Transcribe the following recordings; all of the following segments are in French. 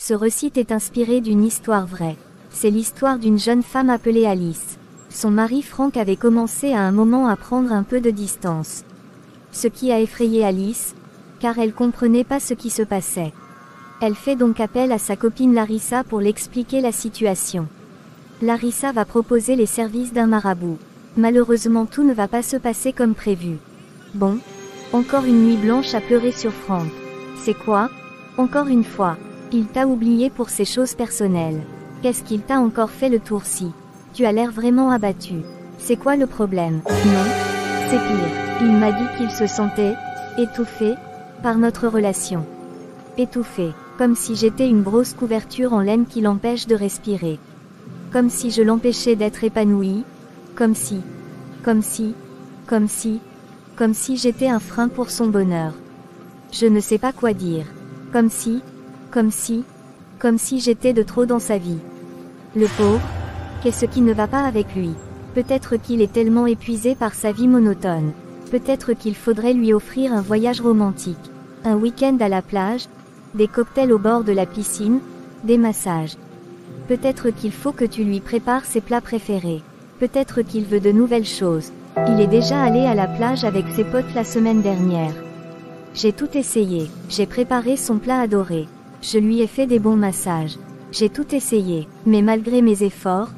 Ce récit est inspiré d'une histoire vraie. C'est l'histoire d'une jeune femme appelée Alice. Son mari Frank avait commencé à un moment à prendre un peu de distance. Ce qui a effrayé Alice, car elle comprenait pas ce qui se passait. Elle fait donc appel à sa copine Larissa pour l'expliquer la situation. Larissa va proposer les services d'un marabout. Malheureusement tout ne va pas se passer comme prévu. Bon, encore une nuit blanche à pleurer sur Frank. C'est quoi? Encore une fois. Il t'a oublié pour ses choses personnelles. Qu'est-ce qu'il t'a encore fait le tour-ci? Tu as l'air vraiment abattu. C'est quoi le problème? Non, c'est pire. Il m'a dit qu'il se sentait étouffé par notre relation. Étouffé, comme si j'étais une grosse couverture en laine qui l'empêche de respirer. Comme si je l'empêchais d'être épanoui. Comme si j'étais un frein pour son bonheur. Je ne sais pas quoi dire. Comme si j'étais de trop dans sa vie. Le pauvre, qu'est-ce qui ne va pas avec lui? Peut-être qu'il est tellement épuisé par sa vie monotone. Peut-être qu'il faudrait lui offrir un voyage romantique. Un week-end à la plage, des cocktails au bord de la piscine, des massages. Peut-être qu'il faut que tu lui prépares ses plats préférés. Peut-être qu'il veut de nouvelles choses. Il est déjà allé à la plage avec ses potes la semaine dernière. J'ai tout essayé. J'ai préparé son plat adoré. Je lui ai fait des bons massages. J'ai tout essayé, mais malgré mes efforts,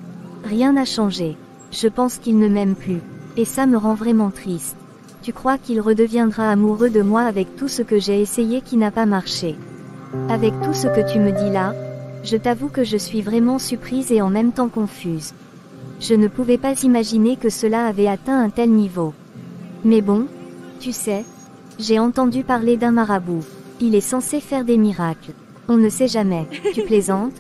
rien n'a changé. Je pense qu'il ne m'aime plus. Et ça me rend vraiment triste. Tu crois qu'il redeviendra amoureux de moi avec tout ce que j'ai essayé qui n'a pas marché? Avec tout ce que tu me dis là, je t'avoue que je suis vraiment surprise et en même temps confuse. Je ne pouvais pas imaginer que cela avait atteint un tel niveau. Mais bon, tu sais, j'ai entendu parler d'un marabout. Il est censé faire des miracles. On ne sait jamais. Tu plaisantes?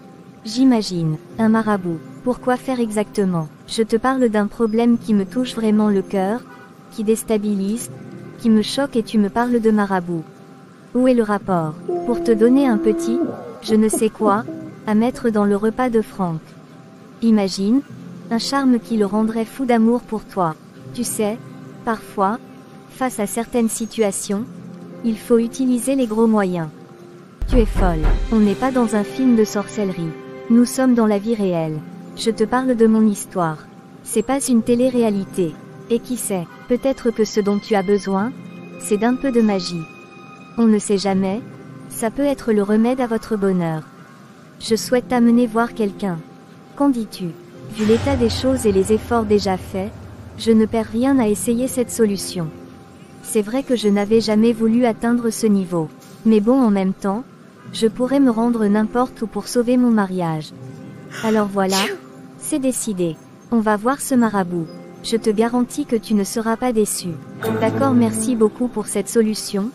J'imagine. Un marabout. Pourquoi faire exactement? Je te parle d'un problème qui me touche vraiment le cœur, qui déstabilise, qui me choque et tu me parles de marabout. Où est le rapport? Pour te donner un petit, je ne sais quoi, à mettre dans le repas de Frank. Imagine, un charme qui le rendrait fou d'amour pour toi. Tu sais, parfois, face à certaines situations, il faut utiliser les gros moyens. Tu es folle. On n'est pas dans un film de sorcellerie. Nous sommes dans la vie réelle. Je te parle de mon histoire. C'est pas une télé-réalité. Et qui sait, peut-être que ce dont tu as besoin, c'est d'un peu de magie. On ne sait jamais, ça peut être le remède à votre bonheur. Je souhaite t'amener voir quelqu'un. Qu'en dis-tu? Vu l'état des choses et les efforts déjà faits, je ne perds rien à essayer cette solution. C'est vrai que je n'avais jamais voulu atteindre ce niveau. Mais bon, en même temps, je pourrais me rendre n'importe où pour sauver mon mariage. Alors voilà, c'est décidé. On va voir ce marabout. Je te garantis que tu ne seras pas déçu. D'accord, merci beaucoup pour cette solution.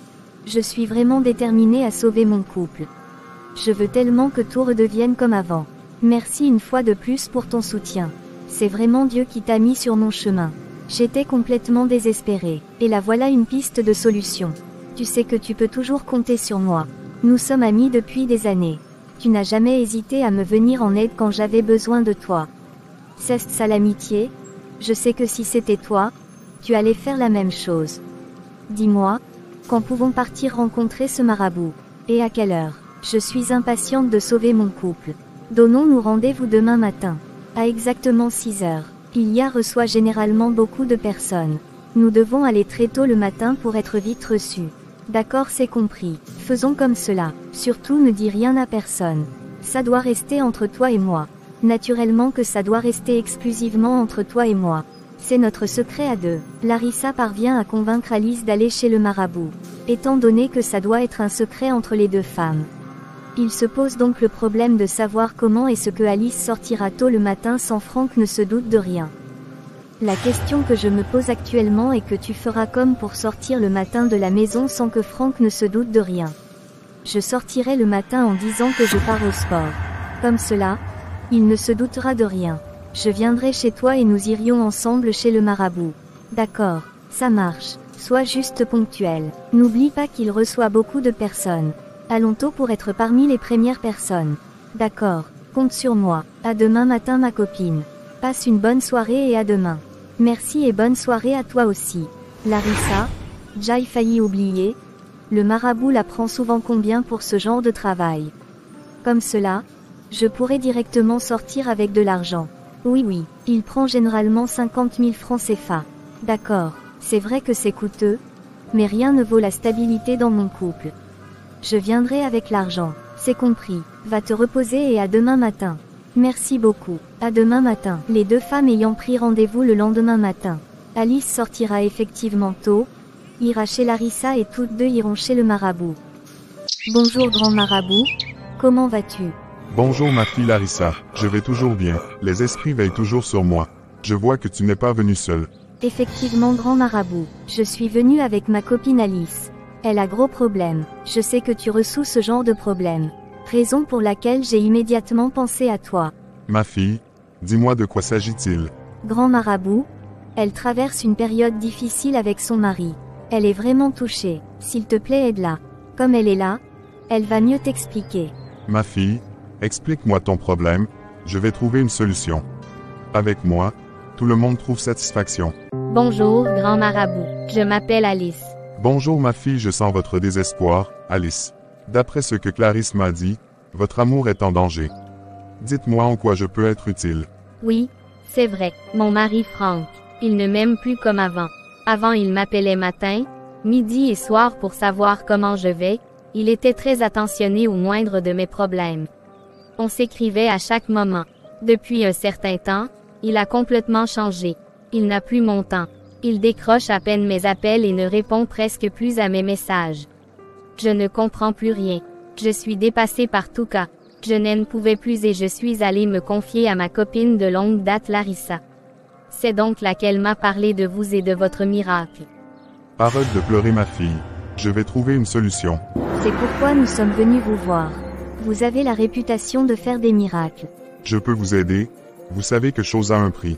Je suis vraiment déterminée à sauver mon couple. Je veux tellement que tout redevienne comme avant. Merci une fois de plus pour ton soutien. C'est vraiment Dieu qui t'a mis sur mon chemin. J'étais complètement désespérée. Et là voilà une piste de solution. Tu sais que tu peux toujours compter sur moi. Nous sommes amis depuis des années. Tu n'as jamais hésité à me venir en aide quand j'avais besoin de toi. C'est ça l'amitié? Je sais que si c'était toi, tu allais faire la même chose. Dis-moi, quand pouvons partir rencontrer ce marabout? Et à quelle heure? Je suis impatiente de sauver mon couple. Donnons-nous rendez-vous demain matin. À exactement 6 heures. Il reçoit généralement beaucoup de personnes. Nous devons aller très tôt le matin pour être vite reçus. D'accord, c'est compris. Faisons comme cela. Surtout ne dis rien à personne. Ça doit rester entre toi et moi. Naturellement que ça doit rester exclusivement entre toi et moi. C'est notre secret à deux. Larissa parvient à convaincre Alice d'aller chez le marabout. Étant donné que ça doit être un secret entre les deux femmes. Il se pose donc le problème de savoir comment est-ce que Alice sortira tôt le matin sans Frank ne se doute de rien. La question que je me pose actuellement est que tu feras comme pour sortir le matin de la maison sans que Frank ne se doute de rien. Je sortirai le matin en disant que je pars au sport. Comme cela, il ne se doutera de rien. Je viendrai chez toi et nous irions ensemble chez le marabout. D'accord, ça marche. Sois juste ponctuel. N'oublie pas qu'il reçoit beaucoup de personnes. Allons tôt pour être parmi les premières personnes. D'accord, compte sur moi. À demain matin ma copine. Passe une bonne soirée et à demain. Merci et bonne soirée à toi aussi. Larissa, j'ai failli oublier. Le marabout la prend souvent combien pour ce genre de travail? Comme cela, je pourrais directement sortir avec de l'argent. Oui, il prend généralement 50 000 francs CFA. D'accord, c'est vrai que c'est coûteux, mais rien ne vaut la stabilité dans mon couple. Je viendrai avec l'argent, c'est compris. Va te reposer et à demain matin. Merci beaucoup. À demain matin. Les deux femmes ayant pris rendez-vous le lendemain matin. Alice sortira effectivement tôt, ira chez Larissa et toutes deux iront chez le marabout. Bonjour grand marabout, comment vas-tu? Bonjour ma fille Larissa, je vais toujours bien, les esprits veillent toujours sur moi. Je vois que tu n'es pas venue seule. Effectivement grand marabout, je suis venue avec ma copine Alice. Elle a gros problème, je sais que tu ressous ce genre de problème. Raison pour laquelle j'ai immédiatement pensé à toi. Ma fille, dis-moi de quoi s'agit-il? Grand marabout, elle traverse une période difficile avec son mari. Elle est vraiment touchée, s'il te plaît aide-la. Comme elle est là, elle va mieux t'expliquer. Ma fille, explique-moi ton problème, je vais trouver une solution. Avec moi, tout le monde trouve satisfaction. Bonjour, grand marabout. Je m'appelle Alice. Bonjour ma fille, je sens votre désespoir, Alice. D'après ce que Clarisse m'a dit, votre amour est en danger. Dites-moi en quoi je peux être utile. Oui, c'est vrai. Mon mari Franck, il ne m'aime plus comme avant. Avant il m'appelait matin, midi et soir pour savoir comment je vais. Il était très attentionné au moindre de mes problèmes. On s'écrivait à chaque moment. Depuis un certain temps, il a complètement changé. Il n'a plus mon temps. Il décroche à peine mes appels et ne répond presque plus à mes messages. Je ne comprends plus rien. Je suis dépassée par tout cas. Je n'en pouvais plus et je suis allée me confier à ma copine de longue date Larissa. C'est donc laquelle m'a parlé de vous et de votre miracle. Arrête de pleurer ma fille. Je vais trouver une solution. C'est pourquoi nous sommes venus vous voir. Vous avez la réputation de faire des miracles. Je peux vous aider, vous savez que chose a un prix.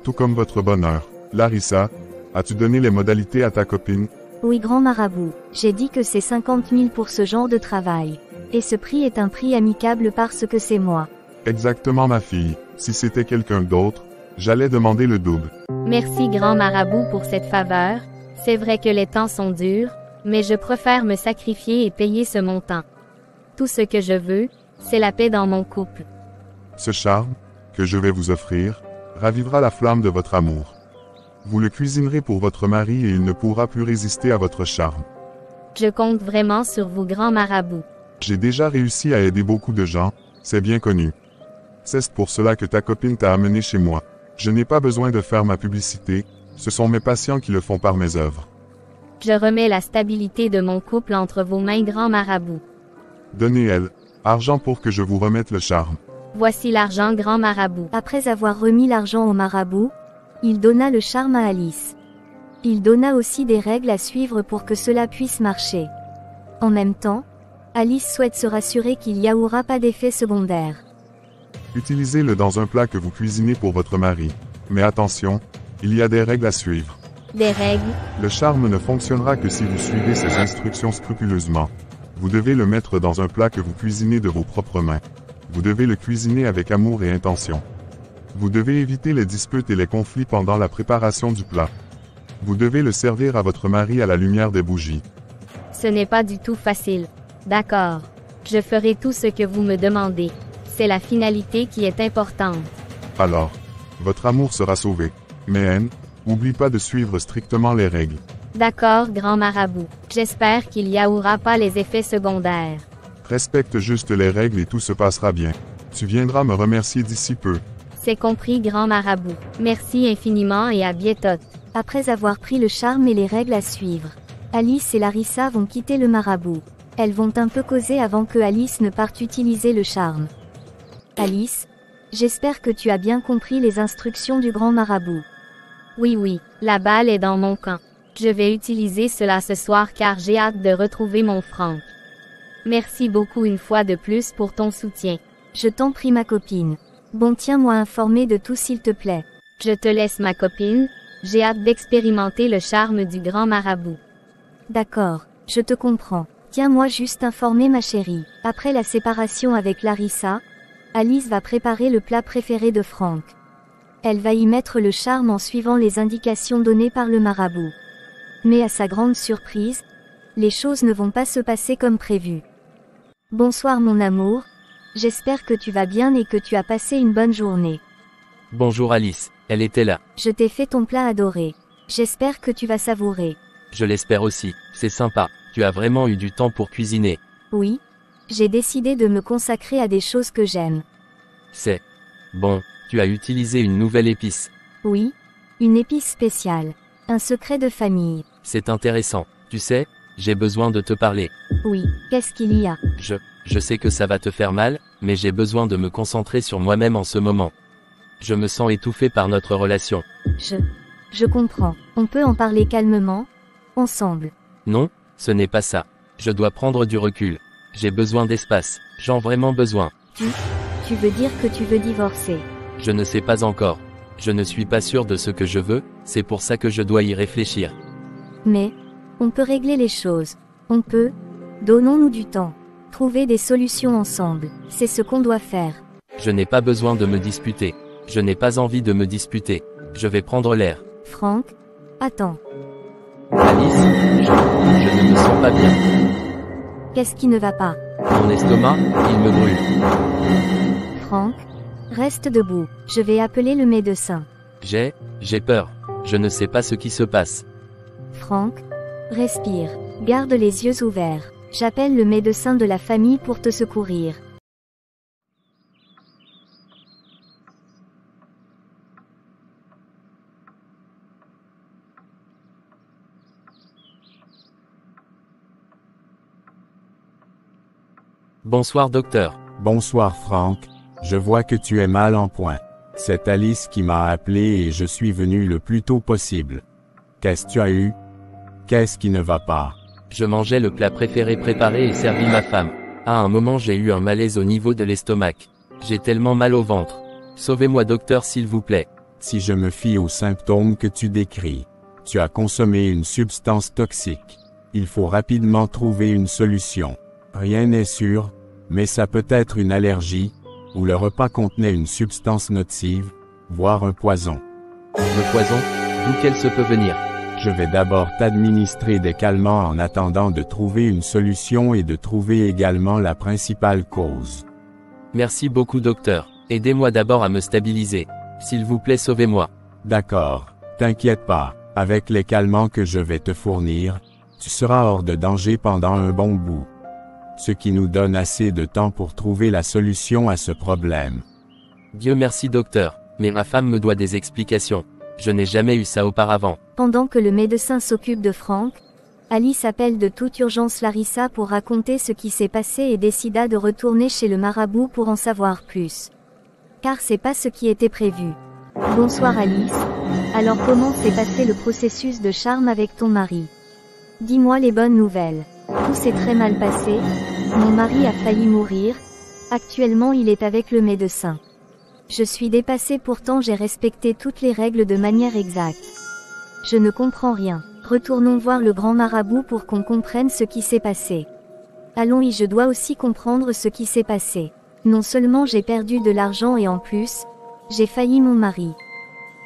Tout comme votre bonheur. Larissa, as-tu donné les modalités à ta copine? Oui grand marabout, j'ai dit que c'est 50 000 pour ce genre de travail. Et ce prix est un prix amicable parce que c'est moi. Exactement ma fille, si c'était quelqu'un d'autre, j'allais demander le double. Merci grand marabout pour cette faveur. C'est vrai que les temps sont durs, mais je préfère me sacrifier et payer ce montant. Tout ce que je veux, c'est la paix dans mon couple. Ce charme, que je vais vous offrir, ravivera la flamme de votre amour. Vous le cuisinerez pour votre mari et il ne pourra plus résister à votre charme. Je compte vraiment sur vous grand marabout. J'ai déjà réussi à aider beaucoup de gens, c'est bien connu. C'est pour cela que ta copine t'a amené chez moi. Je n'ai pas besoin de faire ma publicité, ce sont mes patients qui le font par mes œuvres. Je remets la stabilité de mon couple entre vos mains grand marabout. Donnez-elle, argent pour que je vous remette le charme. Voici l'argent grand marabout. Après avoir remis l'argent au marabout, il donna le charme à Alice. Il donna aussi des règles à suivre pour que cela puisse marcher. En même temps, Alice souhaite se rassurer qu'il n'y aura pas d'effet secondaire. Utilisez-le dans un plat que vous cuisinez pour votre mari. Mais attention, il y a des règles à suivre. Des règles? Le charme ne fonctionnera que si vous suivez ces instructions scrupuleusement. Vous devez le mettre dans un plat que vous cuisinez de vos propres mains. Vous devez le cuisiner avec amour et intention. Vous devez éviter les disputes et les conflits pendant la préparation du plat. Vous devez le servir à votre mari à la lumière des bougies. Ce n'est pas du tout facile. D'accord. Je ferai tout ce que vous me demandez. C'est la finalité qui est importante. Alors, votre amour sera sauvé. Mais Anne, n'oublie pas de suivre strictement les règles. D'accord, grand marabout. J'espère qu'il n'y aura pas les effets secondaires. Respecte juste les règles et tout se passera bien. Tu viendras me remercier d'ici peu. C'est compris, grand marabout. Merci infiniment et à bientôt. Après avoir pris le charme et les règles à suivre, Alice et Larissa vont quitter le marabout. Elles vont un peu causer avant que Alice ne parte utiliser le charme. Alice, j'espère que tu as bien compris les instructions du grand marabout. Oui, la balle est dans mon camp. Je vais utiliser cela ce soir car j'ai hâte de retrouver mon Franck. Merci beaucoup une fois de plus pour ton soutien. Je t'en prie ma copine. Bon tiens-moi informé de tout s'il te plaît. Je te laisse ma copine, j'ai hâte d'expérimenter le charme du grand marabout. D'accord, je te comprends. Tiens-moi juste informé ma chérie. Après la séparation avec Larissa, Alice va préparer le plat préféré de Franck. Elle va y mettre le charme en suivant les indications données par le marabout. Mais à sa grande surprise, les choses ne vont pas se passer comme prévu. Bonsoir mon amour, J'espère que tu vas bien et que tu as passé une bonne journée. Bonjour Alice, elle était là. Je t'ai fait ton plat adoré. J'espère que tu vas savourer. Je l'espère aussi, c'est sympa. Tu as vraiment eu du temps pour cuisiner. Oui. J'ai décidé de me consacrer à des choses que j'aime. C'est bon, tu as utilisé une nouvelle épice. Oui. Une épice spéciale. Un secret de famille. C'est intéressant. Tu sais, j'ai besoin de te parler. Oui. Qu'est-ce qu'il y a? Je sais que ça va te faire mal, mais j'ai besoin de me concentrer sur moi-même en ce moment. Je me sens étouffé par notre relation. Je comprends. On peut en parler calmement, ensemble. Non, ce n'est pas ça. Je dois prendre du recul. J'ai besoin d'espace. J'en ai vraiment besoin. Tu veux dire que tu veux divorcer? Je ne sais pas encore. Je ne suis pas sûr de ce que je veux, c'est pour ça que je dois y réfléchir. Mais, on peut régler les choses. On peut. Donnons-nous du temps. Trouver des solutions ensemble. C'est ce qu'on doit faire. Je n'ai pas besoin de me disputer. Je n'ai pas envie de me disputer. Je vais prendre l'air. Franck, attends. Alice, je ne me sens pas bien. Qu'est-ce qui ne va pas? Mon estomac, il me brûle. Franck, reste debout. Je vais appeler le médecin. J'ai peur. Je ne sais pas ce qui se passe. Franck, respire. Garde les yeux ouverts. J'appelle le médecin de la famille pour te secourir. Bonsoir docteur. Bonsoir Franck, je vois que tu es mal en point. C'est Alice qui m'a appelé et je suis venu le plus tôt possible. Qu'est-ce que tu as eu? Qu'est-ce qui ne va pas? Je mangeais le plat préféré préparé et servi ma femme. À un moment j'ai eu un malaise au niveau de l'estomac. J'ai tellement mal au ventre. Sauvez-moi docteur s'il vous plaît. Si je me fie aux symptômes que tu décris, tu as consommé une substance toxique. Il faut rapidement trouver une solution. Rien n'est sûr, mais ça peut être une allergie, ou le repas contenait une substance nocive, voire un poison. Le poison, d'où qu'elle se peut venir? Je vais d'abord t'administrer des calmants en attendant de trouver une solution et de trouver également la principale cause. Merci beaucoup docteur. Aidez-moi d'abord à me stabiliser. S'il vous plaît sauvez-moi. D'accord, t'inquiète pas, avec les calmants que je vais te fournir, tu seras hors de danger pendant un bon bout. Ce qui nous donne assez de temps pour trouver la solution à ce problème. Dieu merci docteur, mais ma femme me doit des explications. Je n'ai jamais eu ça auparavant. Pendant que le médecin s'occupe de Franck, Alice appelle de toute urgence Larissa pour raconter ce qui s'est passé et décida de retourner chez le marabout pour en savoir plus. Car c'est pas ce qui était prévu. Bonsoir Alice. Alors comment s'est passé le processus de charme avec ton mari? Dis-moi les bonnes nouvelles. Tout s'est très mal passé. Mon mari a failli mourir. Actuellement il est avec le médecin. Je suis dépassée pourtant j'ai respecté toutes les règles de manière exacte. Je ne comprends rien. Retournons voir le grand marabout pour qu'on comprenne ce qui s'est passé. Allons-y, je dois aussi comprendre ce qui s'est passé. Non seulement j'ai perdu de l'argent et en plus, j'ai failli mon mari.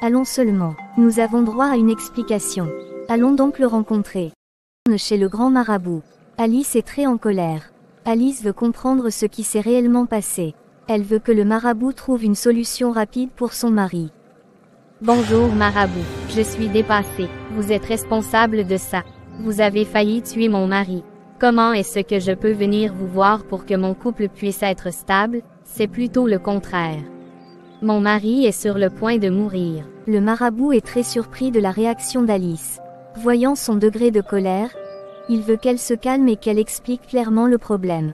Allons seulement. Nous avons droit à une explication. Allons donc le rencontrer. Chez le grand marabout. Alice est très en colère. Alice veut comprendre ce qui s'est réellement passé. Elle veut que le marabout trouve une solution rapide pour son mari. Bonjour marabout, je suis dépassée. Vous êtes responsable de ça. Vous avez failli tuer mon mari. Comment est-ce que je peux venir vous voir pour que mon couple puisse être stable? C'est plutôt le contraire. Mon mari est sur le point de mourir. Le marabout est très surpris de la réaction d'Alice. Voyant son degré de colère, il veut qu'elle se calme et qu'elle explique clairement le problème.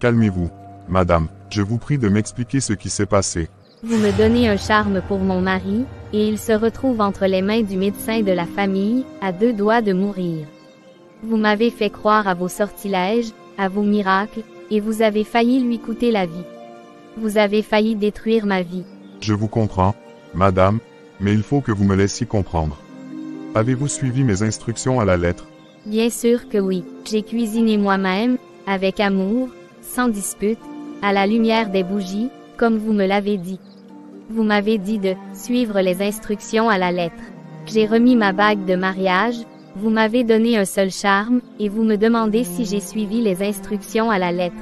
Calmez-vous, madame. Je vous prie de m'expliquer ce qui s'est passé. Vous me donnez un charme pour mon mari, et il se retrouve entre les mains du médecin de la famille, à 2 doigts de mourir. Vous m'avez fait croire à vos sortilèges, à vos miracles, et vous avez failli lui coûter la vie. Vous avez failli détruire ma vie. Je vous comprends, madame, mais il faut que vous me laissiez comprendre. Avez-vous suivi mes instructions à la lettre? Bien sûr que oui. J'ai cuisiné moi-même, avec amour, sans dispute, à la lumière des bougies, comme vous me l'avez dit. Vous m'avez dit de suivre les instructions à la lettre. J'ai remis ma bague de mariage, vous m'avez donné un seul charme, et vous me demandez si j'ai suivi les instructions à la lettre.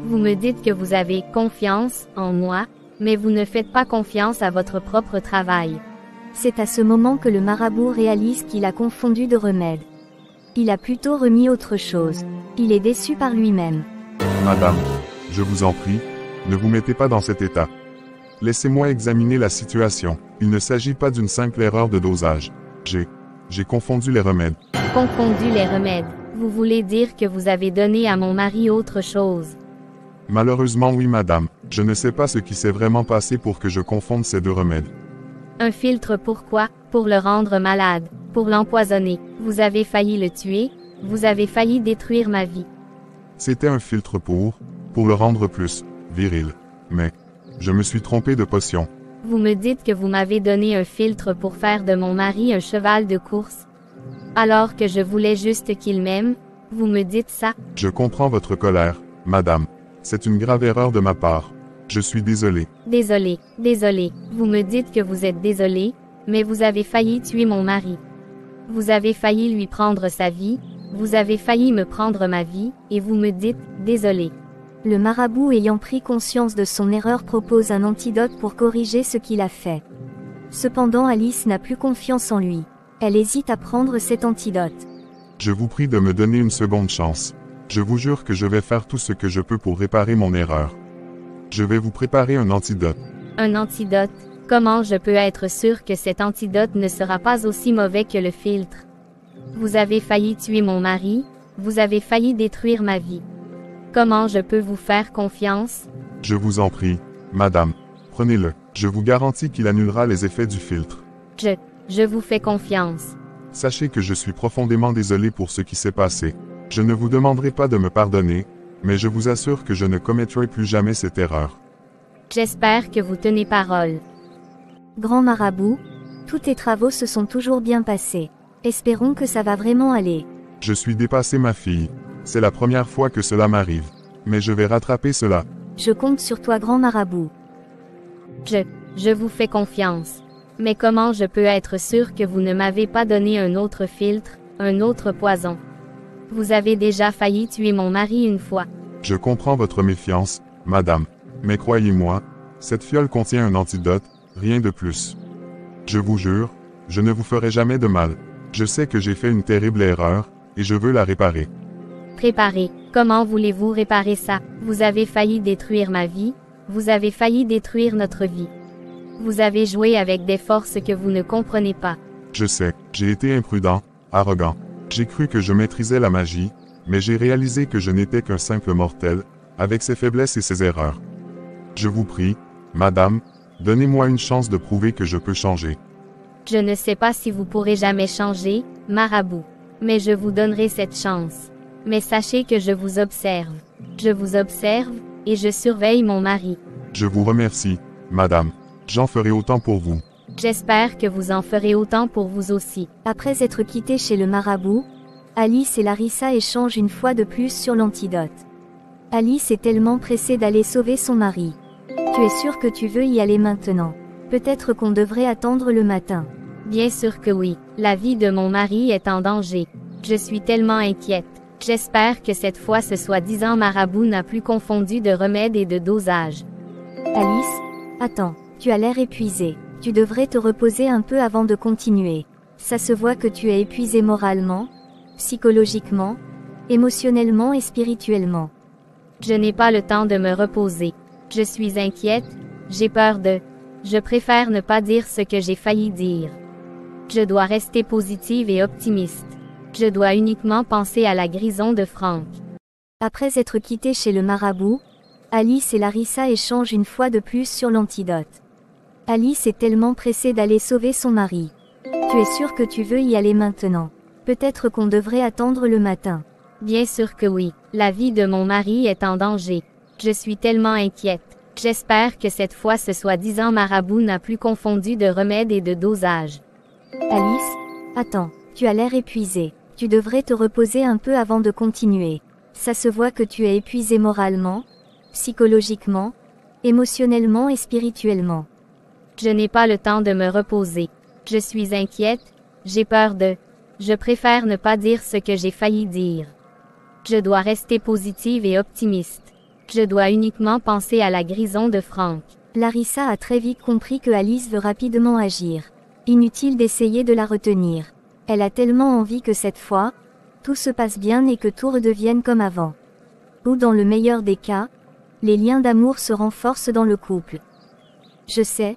Vous me dites que vous avez confiance en moi, mais vous ne faites pas confiance à votre propre travail. C'est à ce moment que le marabout réalise qu'il a confondu de remède. Il a plutôt remis autre chose. Il est déçu par lui-même. Madame, je vous en prie, ne vous mettez pas dans cet état. Laissez-moi examiner la situation. Il ne s'agit pas d'une simple erreur de dosage. J'ai confondu les remèdes. Confondu les remèdes. Vous voulez dire que vous avez donné à mon mari autre chose? Malheureusement oui madame, je ne sais pas ce qui s'est vraiment passé pour que je confonde ces deux remèdes. Un filtre pourquoi? Pour le rendre malade, pour l'empoisonner. Vous avez failli le tuer, vous avez failli détruire ma vie. C'était un filtre pour le rendre plus viril. Mais, je me suis trompé de potion. Vous me dites que vous m'avez donné un filtre pour faire de mon mari un cheval de course. Alors que je voulais juste qu'il m'aime, vous me dites ça? Je comprends votre colère, madame. C'est une grave erreur de ma part. Je suis désolé. Désolé. Vous me dites que vous êtes désolé, mais vous avez failli tuer mon mari. Vous avez failli lui prendre sa vie, vous avez failli me prendre ma vie, et vous me dites « désolé ». Le marabout ayant pris conscience de son erreur propose un antidote pour corriger ce qu'il a fait. Cependant Alice n'a plus confiance en lui. Elle hésite à prendre cet antidote. Je vous prie de me donner une seconde chance. Je vous jure que je vais faire tout ce que je peux pour réparer mon erreur. Je vais vous préparer un antidote. Un antidote? Comment je peux être sûr que cet antidote ne sera pas aussi mauvais que le filtre? Vous avez failli tuer mon mari, vous avez failli détruire ma vie. Comment je peux vous faire confiance? Je vous en prie, madame, prenez-le. Je vous garantis qu'il annulera les effets du filtre. Je vous fais confiance. Sachez que je suis profondément désolé pour ce qui s'est passé. Je ne vous demanderai pas de me pardonner, mais je vous assure que je ne commettrai plus jamais cette erreur. J'espère que vous tenez parole. Grand marabout, tous tes travaux se sont toujours bien passés. Espérons que ça va vraiment aller. Je suis dépassé ma fille. C'est la première fois que cela m'arrive. Mais je vais rattraper cela. Je compte sur toi grand marabout. Je vous fais confiance. Mais comment je peux être sûr que vous ne m'avez pas donné un autre filtre, un autre poison? Vous avez déjà failli tuer mon mari une fois. Je comprends votre méfiance, madame. Mais croyez-moi, cette fiole contient un antidote, rien de plus. Je vous jure, je ne vous ferai jamais de mal. Je sais que j'ai fait une terrible erreur, et je veux la réparer. Réparer? Comment voulez-vous réparer ça? Vous avez failli détruire ma vie, vous avez failli détruire notre vie. Vous avez joué avec des forces que vous ne comprenez pas. Je sais, j'ai été imprudent, arrogant. J'ai cru que je maîtrisais la magie, mais j'ai réalisé que je n'étais qu'un simple mortel, avec ses faiblesses et ses erreurs. Je vous prie, madame, donnez-moi une chance de prouver que je peux changer. Je ne sais pas si vous pourrez jamais changer, marabout. Mais je vous donnerai cette chance. Mais sachez que je vous observe. Je vous observe, et je surveille mon mari. Je vous remercie, madame. J'en ferai autant pour vous. J'espère que vous en ferez autant pour vous aussi. Après être quittés chez le marabout, Alice et Larissa échangent une fois de plus sur l'antidote. Alice est tellement pressée d'aller sauver son mari. Tu es sûr que tu veux y aller maintenant? Peut-être qu'on devrait attendre le matin. Bien sûr que oui. La vie de mon mari est en danger. Je suis tellement inquiète. J'espère que cette fois ce soi-disant marabout n'a plus confondu de remède et de dosage. Alice, attends, tu as l'air épuisée. Tu devrais te reposer un peu avant de continuer. Ça se voit que tu es épuisé moralement, psychologiquement, émotionnellement et spirituellement. Je n'ai pas le temps de me reposer. Je suis inquiète, j'ai peur de... Je préfère ne pas dire ce que j'ai failli dire. Je dois rester positive et optimiste. Je dois uniquement penser à la guérison de Frank. Après être quittés chez le marabout, Alice et Larissa échangent une fois de plus sur l'antidote. Alice est tellement pressée d'aller sauver son mari. Tu es sûr que tu veux y aller maintenant? Peut-être qu'on devrait attendre le matin. Bien sûr que oui. La vie de mon mari est en danger. Je suis tellement inquiète. J'espère que cette fois ce soi-disant marabout n'a plus confondu de remède et de dosage. Alice, attends, tu as l'air épuisée. Tu devrais te reposer un peu avant de continuer. Ça se voit que tu es épuisé moralement, psychologiquement, émotionnellement et spirituellement. Je n'ai pas le temps de me reposer. Je suis inquiète, j'ai peur de... Je préfère ne pas dire ce que j'ai failli dire. Je dois rester positive et optimiste. Je dois uniquement penser à la guérison de Frank. Larissa a très vite compris que Alice veut rapidement agir. Inutile d'essayer de la retenir. Elle a tellement envie que cette fois, tout se passe bien et que tout redevienne comme avant. Ou dans le meilleur des cas, les liens d'amour se renforcent dans le couple. Je sais,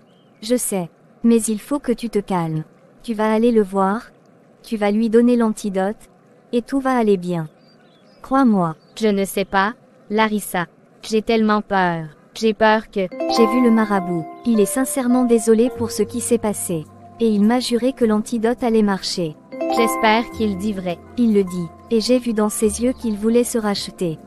mais il faut que tu te calmes. Tu vas aller le voir, tu vas lui donner l'antidote, et tout va aller bien. Crois-moi. Je ne sais pas, Larissa. J'ai tellement peur. J'ai peur que... J'ai vu le marabout. Il est sincèrement désolé pour ce qui s'est passé. Et il m'a juré que l'antidote allait marcher. J'espère qu'il dit vrai. Il le dit. Et j'ai vu dans ses yeux qu'il voulait se racheter.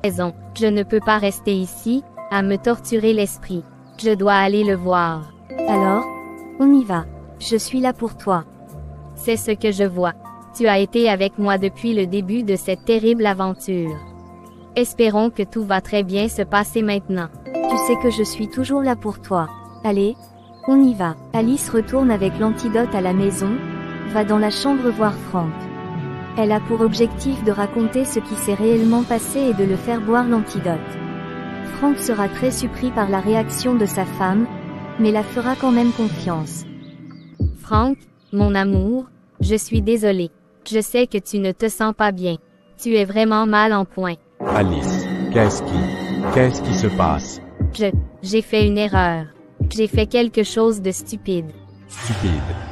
Raison. Je ne peux pas rester ici, à me torturer l'esprit. Je dois aller le voir. Alors, on y va. Je suis là pour toi. C'est ce que je vois. Tu as été avec moi depuis le début de cette terrible aventure. Espérons que tout va très bien se passer maintenant. Tu sais que je suis toujours là pour toi. Allez, on y va. Alice retourne avec l'antidote à la maison, va dans la chambre voir Frank. Elle a pour objectif de raconter ce qui s'est réellement passé et de le faire boire l'antidote. Frank sera très surpris par la réaction de sa femme, mais la fera quand même confiance. Frank, mon amour, je suis désolée. Je sais que tu ne te sens pas bien. Tu es vraiment mal en point. Alice, qu'est-ce qui se passe? J'ai fait une erreur. J'ai fait quelque chose de stupide. Stupide,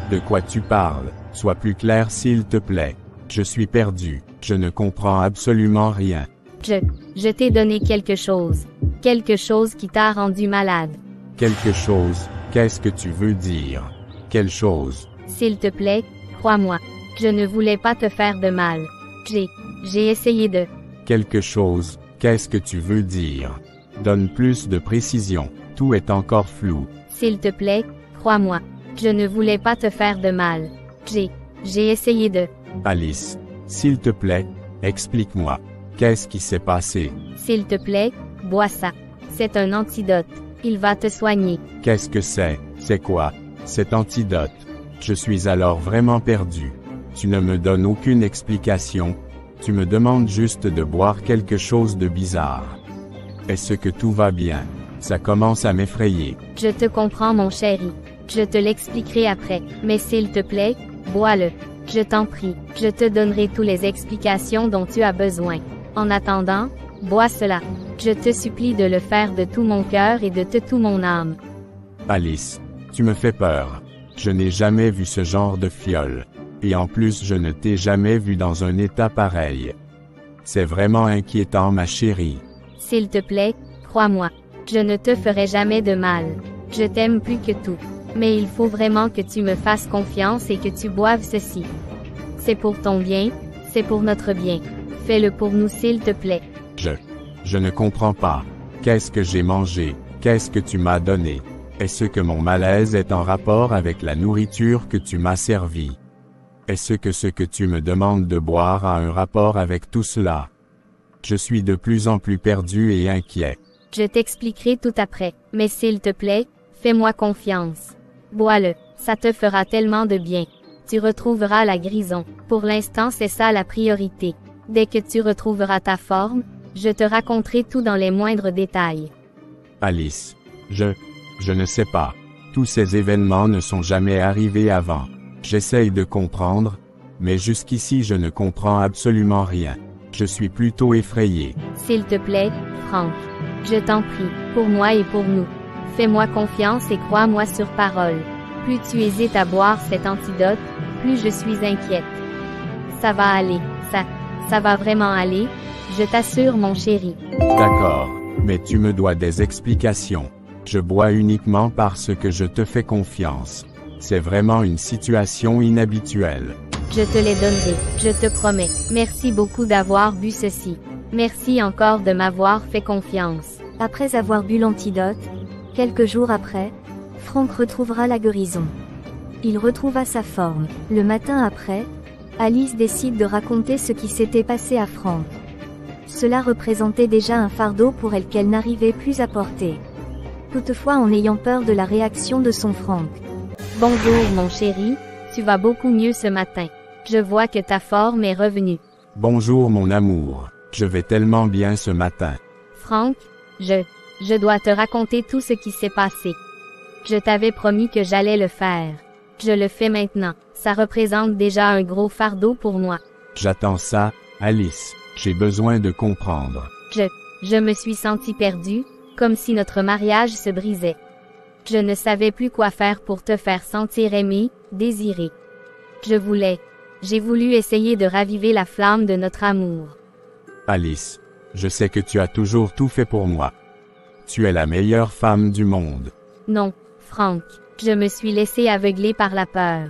de quoi tu parles? Sois plus clair s'il te plaît. Je suis perdu, je ne comprends absolument rien. Je t'ai donné quelque chose qui t'a rendu malade. Quelque chose, qu'est-ce que tu veux dire? Quelle chose? S'il te plaît, crois-moi, je ne voulais pas te faire de mal. J'ai essayé de... Quelque chose, qu'est-ce que tu veux dire? Donne plus de précision, tout est encore flou. S'il te plaît, crois-moi, je ne voulais pas te faire de mal. J'ai essayé de... Alice, s'il te plaît, explique-moi. Qu'est-ce qui s'est passé? S'il te plaît, bois ça. C'est un antidote. Il va te soigner. Qu'est-ce que c'est? C'est quoi, cet antidote? Je suis alors vraiment perdu. Tu ne me donnes aucune explication. Tu me demandes juste de boire quelque chose de bizarre. Est-ce que tout va bien? Ça commence à m'effrayer. Je te comprends mon chéri. Je te l'expliquerai après. Mais s'il te plaît, bois-le. Je t'en prie. Je te donnerai toutes les explications dont tu as besoin. En attendant, bois cela. Je te supplie de le faire de tout mon cœur et de tout mon âme. Alice, tu me fais peur. Je n'ai jamais vu ce genre de fiole. Et en plus je ne t'ai jamais vu dans un état pareil. C'est vraiment inquiétant ma chérie. S'il te plaît, crois-moi. Je ne te ferai jamais de mal. Je t'aime plus que tout. Mais il faut vraiment que tu me fasses confiance et que tu boives ceci. C'est pour ton bien, c'est pour notre bien. Fais-le pour nous s'il te plaît. Je ne comprends pas. Qu'est-ce que j'ai mangé? Qu'est-ce que tu m'as donné? Est-ce que mon malaise est en rapport avec la nourriture que tu m'as servie? Est-ce que ce que tu me demandes de boire a un rapport avec tout cela? Je suis de plus en plus perdu et inquiet. Je t'expliquerai tout après, mais s'il te plaît, fais-moi confiance. Bois-le, ça te fera tellement de bien. Tu retrouveras la guérison. Pour l'instant c'est ça la priorité. Dès que tu retrouveras ta forme, je te raconterai tout dans les moindres détails. Alice, je ne sais pas. Tous ces événements ne sont jamais arrivés avant. J'essaye de comprendre, mais jusqu'ici je ne comprends absolument rien. Je suis plutôt effrayé. S'il te plaît, Frank. Je t'en prie, pour moi et pour nous. Fais-moi confiance et crois-moi sur parole. Plus tu hésites à boire cet antidote, plus je suis inquiète. Ça va aller, ça va vraiment aller, je t'assure mon chéri. D'accord, mais tu me dois des explications. Je bois uniquement parce que je te fais confiance. C'est vraiment une situation inhabituelle. Je te les donnerai, je te promets. Merci beaucoup d'avoir bu ceci. Merci encore de m'avoir fait confiance. Après avoir bu l'antidote, quelques jours après, Frank retrouvera la guérison. Il retrouva sa forme. Le matin après, Alice décide de raconter ce qui s'était passé à Frank. Cela représentait déjà un fardeau pour elle qu'elle n'arrivait plus à porter. Toutefois en ayant peur de la réaction de son Frank. Bonjour mon chéri, tu vas beaucoup mieux ce matin. Je vois que ta forme est revenue. Bonjour mon amour, je vais tellement bien ce matin. Frank, je dois te raconter tout ce qui s'est passé. Je t'avais promis que j'allais le faire. Je le fais maintenant. Ça représente déjà un gros fardeau pour moi. J'attends ça, Alice. J'ai besoin de comprendre. Je me suis sentie perdue, comme si notre mariage se brisait. Je ne savais plus quoi faire pour te faire sentir aimé, désiré. J'ai voulu essayer de raviver la flamme de notre amour. Alice, je sais que tu as toujours tout fait pour moi. Tu es la meilleure femme du monde. Non, Frank, je me suis laissé aveugler par la peur.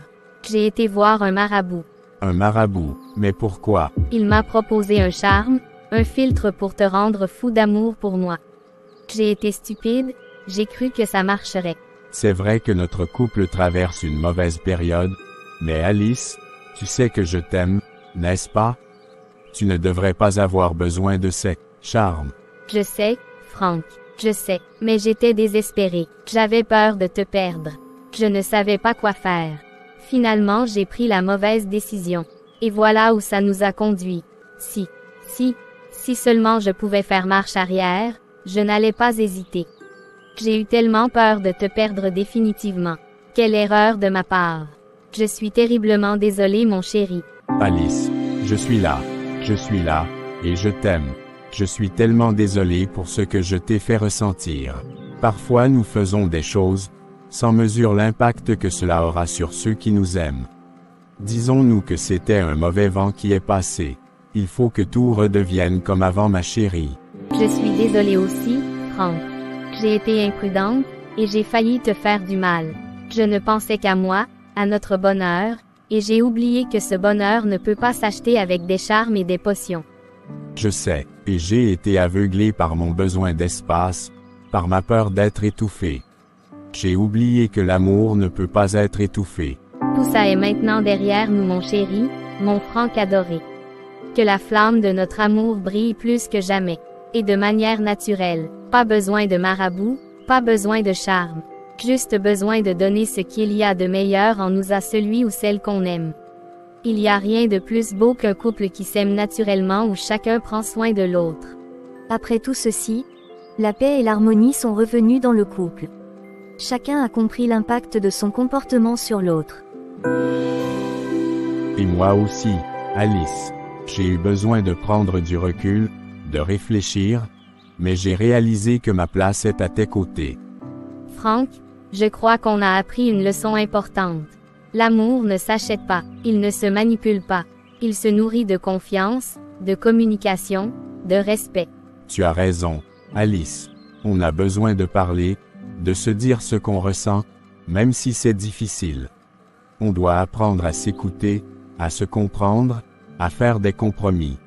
J'ai été voir un marabout. Un marabout, mais pourquoi? Il m'a proposé un charme, un filtre pour te rendre fou d'amour pour moi. J'ai été stupide, j'ai cru que ça marcherait. C'est vrai que notre couple traverse une mauvaise période, mais Alice, tu sais que je t'aime, n'est-ce pas? Tu ne devrais pas avoir besoin de ces charmes. Je sais, Frank, je sais, mais j'étais désespérée. J'avais peur de te perdre. Je ne savais pas quoi faire. Finalement, j'ai pris la mauvaise décision. Et voilà où ça nous a conduits. Si seulement je pouvais faire marche arrière, je n'allais pas hésiter. J'ai eu tellement peur de te perdre définitivement. Quelle erreur de ma part. Je suis terriblement désolée, mon chéri. Alice, je suis là, et je t'aime. Je suis tellement désolé pour ce que je t'ai fait ressentir. Parfois nous faisons des choses, sans mesure l'impact que cela aura sur ceux qui nous aiment. Disons-nous que c'était un mauvais vent qui est passé. Il faut que tout redevienne comme avant, ma chérie. Je suis désolée aussi, Frank. J'ai été imprudente, et j'ai failli te faire du mal. Je ne pensais qu'à moi, à notre bonheur, et j'ai oublié que ce bonheur ne peut pas s'acheter avec des charmes et des potions. Je sais, et j'ai été aveuglé par mon besoin d'espace, par ma peur d'être étouffé. J'ai oublié que l'amour ne peut pas être étouffé. Tout ça est maintenant derrière nous, mon chéri, mon Frank adoré. Que la flamme de notre amour brille plus que jamais, et de manière naturelle. Pas besoin de marabout, pas besoin de charme. Juste besoin de donner ce qu'il y a de meilleur en nous à celui ou celle qu'on aime. Il n'y a rien de plus beau qu'un couple qui s'aime naturellement où chacun prend soin de l'autre. Après tout ceci, la paix et l'harmonie sont revenus dans le couple. Chacun a compris l'impact de son comportement sur l'autre. Et moi aussi, Alice. J'ai eu besoin de prendre du recul, de réfléchir, mais j'ai réalisé que ma place est à tes côtés. Frank, je crois qu'on a appris une leçon importante. L'amour ne s'achète pas, il ne se manipule pas. Il se nourrit de confiance, de communication, de respect. Tu as raison, Alice. On a besoin de parler, de se dire ce qu'on ressent, même si c'est difficile. On doit apprendre à s'écouter, à se comprendre, à faire des compromis.